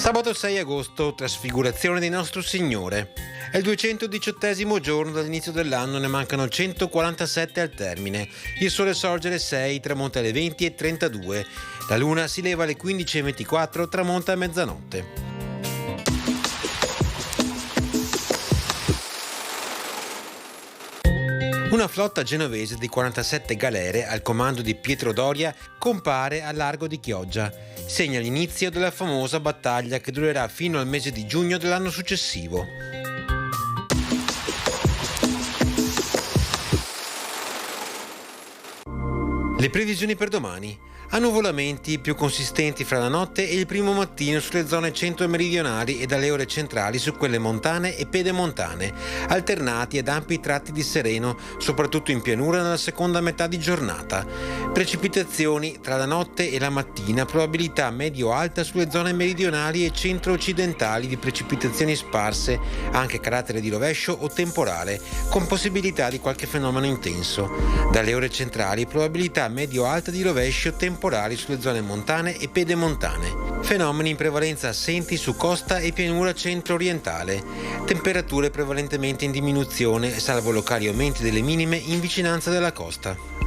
Sabato 6 agosto, trasfigurazione di Nostro Signore. È il 218° giorno dall'inizio dell'anno, ne mancano 147 al termine. Il sole sorge alle 6, tramonta alle 20:32. La luna si leva alle 15:24, tramonta a mezzanotte. Una flotta genovese di 47 galere al comando di Pietro Doria compare al largo di Chioggia. Segna l'inizio della famosa battaglia che durerà fino al mese di giugno dell'anno successivo. Le previsioni per domani. Annuvolamenti più consistenti fra la notte e il primo mattino sulle zone centro-meridionali e dalle ore centrali su quelle montane e pedemontane, alternati ad ampi tratti di sereno, soprattutto in pianura nella seconda metà di giornata. Precipitazioni tra la notte e la mattina, probabilità medio-alta sulle zone meridionali e centro-occidentali di precipitazioni sparse, anche carattere di rovescio o temporale, con possibilità di qualche fenomeno intenso. Dalle ore centrali, probabilità medio-alta di rovescio temporali sulle zone montane e pedemontane. Fenomeni in prevalenza assenti su costa e pianura centro-orientale. Temperature prevalentemente in diminuzione, salvo locali aumenti delle minime in vicinanza della costa.